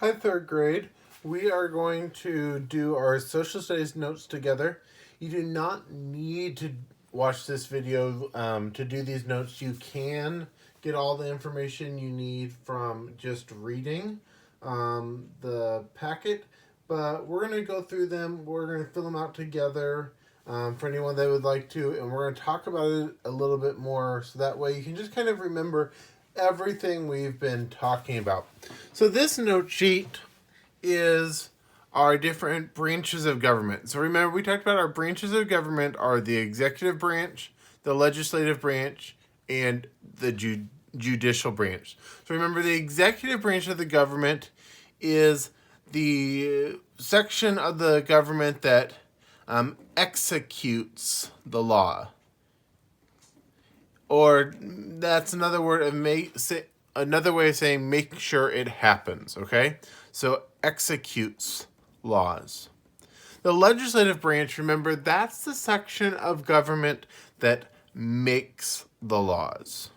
Hi, third grade. We are going to do our social studies notes together. You do not need to watch this video to do these notes. You can get all the information you need from just reading the packet, but we're going to go through them. We're going to fill them out together for anyone that would like to, and we're going to talk about it a little bit more so that way you can just kind of remember everything we've been talking about. So this note sheet is our different branches of government. So remember, we talked about our branches of government are the executive branch, the legislative branch, and the judicial branch. So remember, the executive branch of the government is the section of the government that executes the law. Or that's another word of another way of saying make sure it happens, okay? So executes laws. The legislative branch, remember, that's the section of government that makes the laws.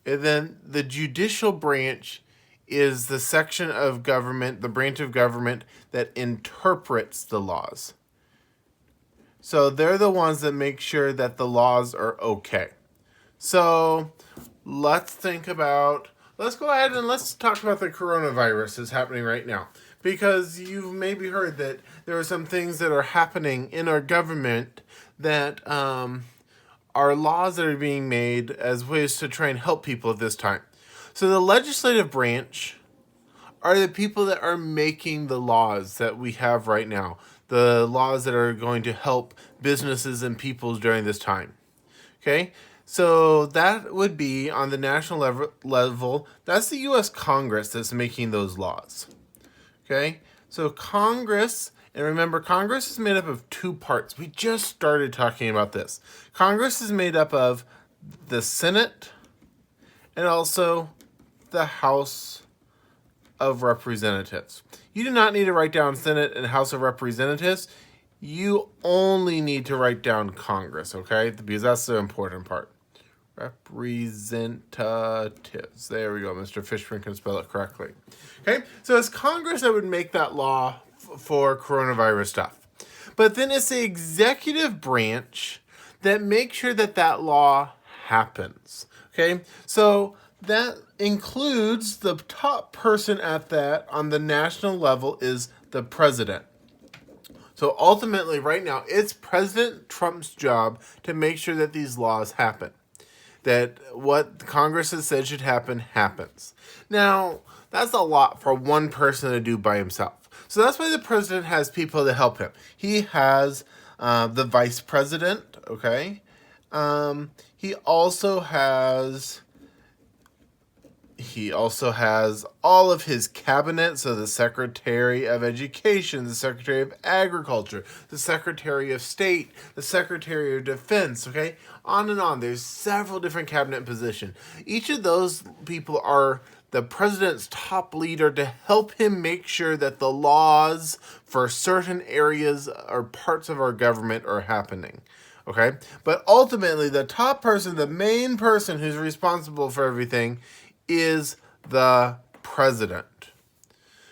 And then the judicial branch is the section of government, the branch of government that interprets the laws. So they're the ones that make sure that the laws are okay. So let's go ahead and let's talk about the coronavirus that's happening right now. Because you've maybe heard that there are some things that are happening in our government that are laws that are being made as ways to try and help people at this time. So the legislative branch are the people that are making the laws that we have right now. The laws that are going to help businesses and people during this time. Okay? So that would be on the national level. That's the U.S. Congress that's making those laws. Okay? So Congress, and remember, Congress is made up of two parts. We just started talking about this. Congress is made up of the Senate and also the House of Representatives. You do not need to write down Senate and House of Representatives. You only need to write down Congress, okay? Because that's the important part. Representatives. There we go. Mr. Fishman can spell it correctly. Okay? So it's Congress that would make that law for coronavirus stuff. But then it's the executive branch that makes sure that that law happens. Okay? So that includes the top person at that on the national level is the president. So ultimately, right now, it's President Trump's job to make sure that these laws happen. That what Congress has said should happen, happens. Now, that's a lot for one person to do by himself. So that's why the president has people to help him. He has the vice president, okay? He also has all of his cabinet, so the Secretary of Education, the Secretary of Agriculture, the Secretary of State, the Secretary of Defense, okay? On and on. There's several different cabinet positions. Each of those people are the president's top leader to help him make sure that the laws for certain areas or parts of our government are happening. Okay? But ultimately, the top person, the main person who's responsible for everything is the president.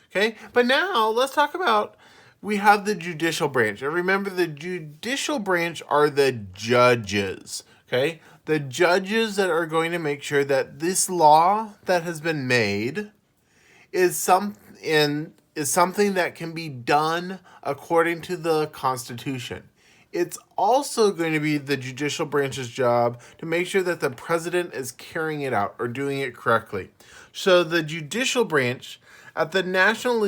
Okay? But now let's talk about, we have the judicial branch. And remember, the judicial branch are the judges. Okay? The judges that are going to make sure that this law that has been made is something that can be done according to the Constitution. It's also going to be the judicial branch's job to make sure that the president is carrying it out or doing it correctly. So the judicial branch, at the national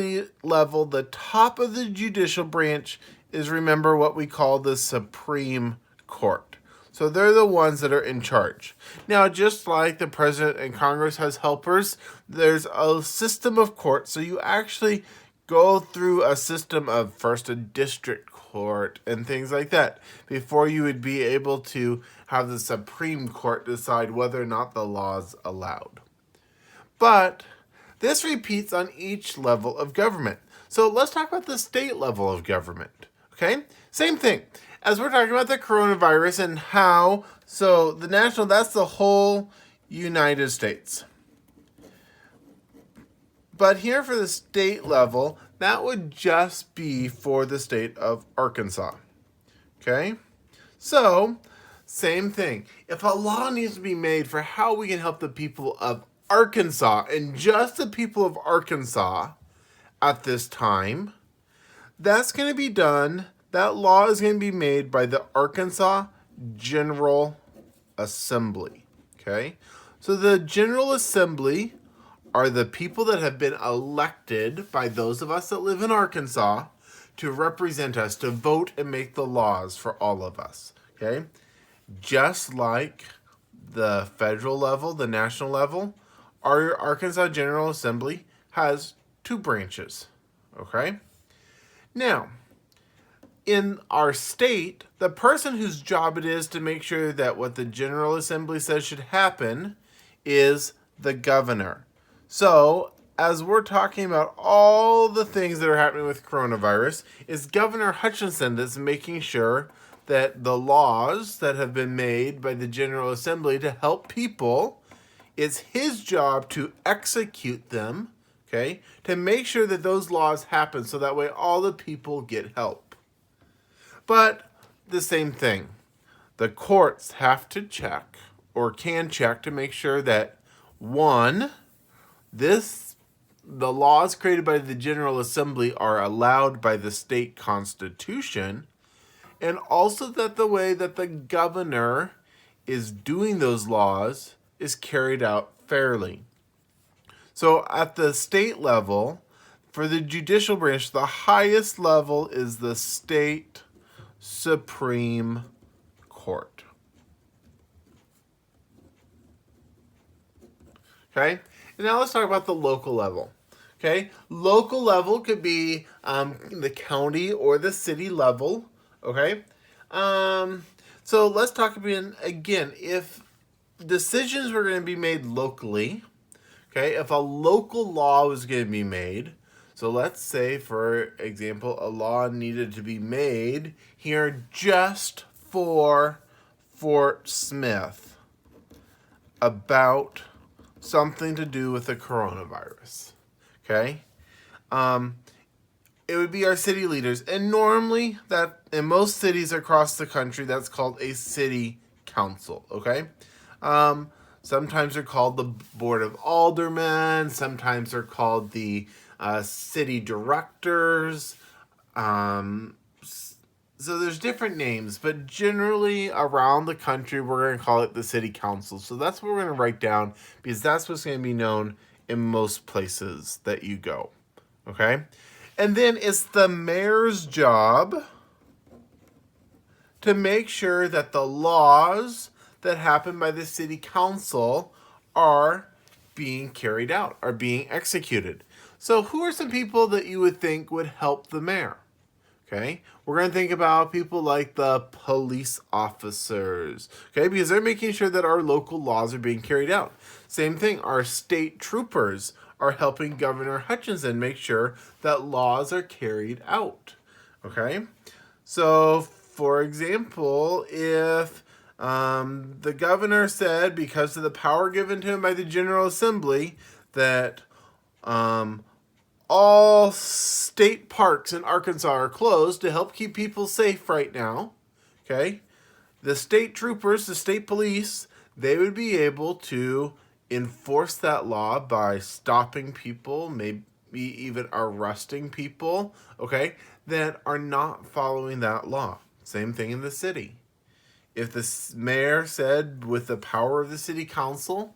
level, the top of the judicial branch is, remember, what we call the Supreme Court. So they're the ones that are in charge. Now, just like the president and Congress has helpers, there's a system of courts. So you actually go through a system of first a district court and things like that before you would be able to have the Supreme Court decide whether or not the law's allowed. But this repeats on each level of government. So let's talk about the state level of government. Okay? Same thing. As we're talking about the coronavirus and how, so the national, that's the whole United States. But here for the state level, that would just be for the state of Arkansas. Okay? So, same thing. If a law needs to be made for how we can help the people of Arkansas, and just the people of Arkansas at this time, that's going to be done. That law is going to be made by the Arkansas General Assembly. Okay? So the General Assembly are the people that have been elected by those of us that live in Arkansas to represent us, to vote and make the laws for all of us. Okay? Just like the federal level, the national level, our Arkansas General Assembly has two branches. Okay? Now, in our state, the person whose job it is to make sure that what the General Assembly says should happen is the governor. So, as we're talking about all the things that are happening with coronavirus, it's Governor Hutchinson that's making sure that the laws that have been made by the General Assembly to help people, it's his job to execute them, okay, to make sure that those laws happen so that way all the people get help. But the same thing, the courts have to check or can check to make sure that, one, the laws created by the General Assembly are allowed by the state constitution, and also that the way that the governor is doing those laws is carried out fairly. So at the state level, for the judicial branch, the highest level is the state Supreme Court. Okay? And now let's talk about the local level. Okay? Local level could be the county or the city level. Okay? So let's talk about, again, if decisions were going to be made locally, okay, if a local law was going to be made, so let's say, for example, a law needed to be made here just for Fort Smith about something to do with the coronavirus, okay? It would be our city leaders. And normally, that in most cities across the country, that's called a city council, okay? Sometimes they're called the Board of Aldermen. Sometimes they're called the city directors. So there's different names, but generally around the country, we're going to call it the city council. So that's what we're going to write down because that's what's going to be known in most places that you go. Okay? And then it's the mayor's job to make sure that the laws that happen by the city council are being carried out, are being executed. So who are some people that you would think would help the mayor? Okay, we're going to think about people like the police officers, okay, because they're making sure that our local laws are being carried out. Same thing, our state troopers are helping Governor Hutchinson make sure that laws are carried out, okay? So, for example, if the governor said, because of the power given to him by the General Assembly, that all state parks in Arkansas are closed to help keep people safe right now, okay? The state troopers, the state police, they would be able to enforce that law by stopping people, maybe even arresting people, okay, that are not following that law. Same thing in the city. If the mayor said, with the power of the city council,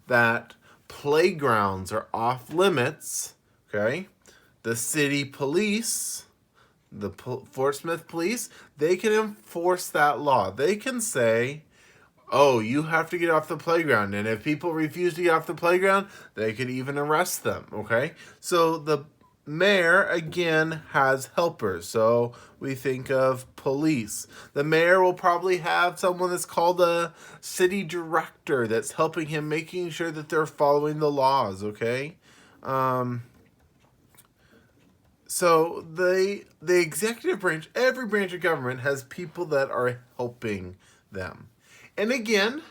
that playgrounds are off limits, okay, the city police, the Fort Smith police, they can enforce that law. They can say, oh, you have to get off the playground. And if people refuse to get off the playground, they could even arrest them, okay? So the mayor, again, has helpers. So we think of police. The mayor will probably have someone that's called a city director that's helping him, making sure that they're following the laws, okay? So the executive branch, every branch of government has people that are helping them. And again,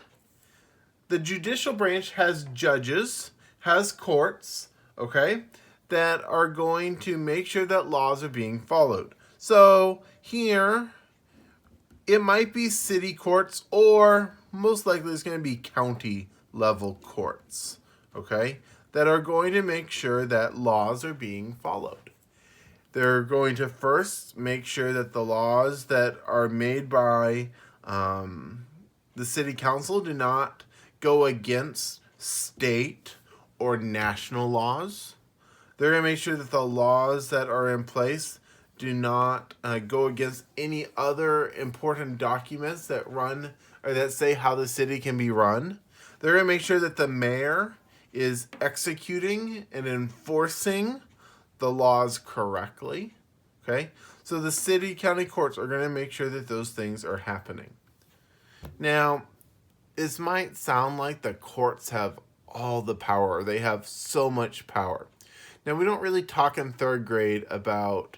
the judicial branch has judges, has courts, okay, that are going to make sure that laws are being followed. So here, it might be city courts, or most likely it's going to be county level courts, okay, that are going to make sure that laws are being followed. They're going to first make sure that the laws that are made by the city council do not go against state or national laws. They're going to make sure that the laws that are in place do not go against any other important documents that run or that say how the city can be run. They're going to make sure that the mayor is executing and enforcing the laws correctly. Okay? So the city, county courts are going to make sure that those things are happening. Now, this might sound like the courts have all the power, or they have so much power. Now, we don't really talk in third grade about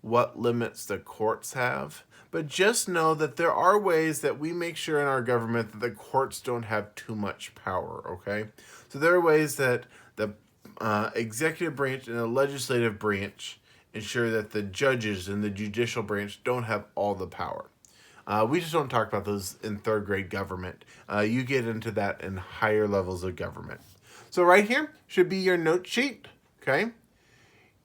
what limits the courts have, but just know that there are ways that we make sure in our government that the courts don't have too much power, okay? So there are ways that the executive branch and the legislative branch ensure that the judges and the judicial branch don't have all the power. We just don't talk about those in third grade government. You get into that in higher levels of government. So right here should be your note sheet, okay?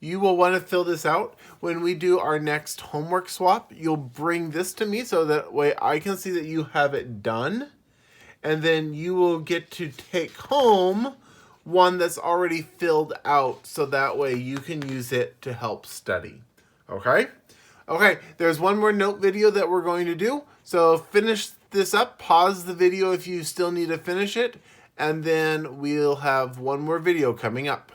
You will want to fill this out. When we do our next homework swap, you'll bring this to me so that way I can see that you have it done. And then you will get to take home one that's already filled out so that way you can use it to help study. Okay? Okay, there's one more note video that we're going to do. So finish this up, pause the video if you still need to finish it, and then we'll have one more video coming up.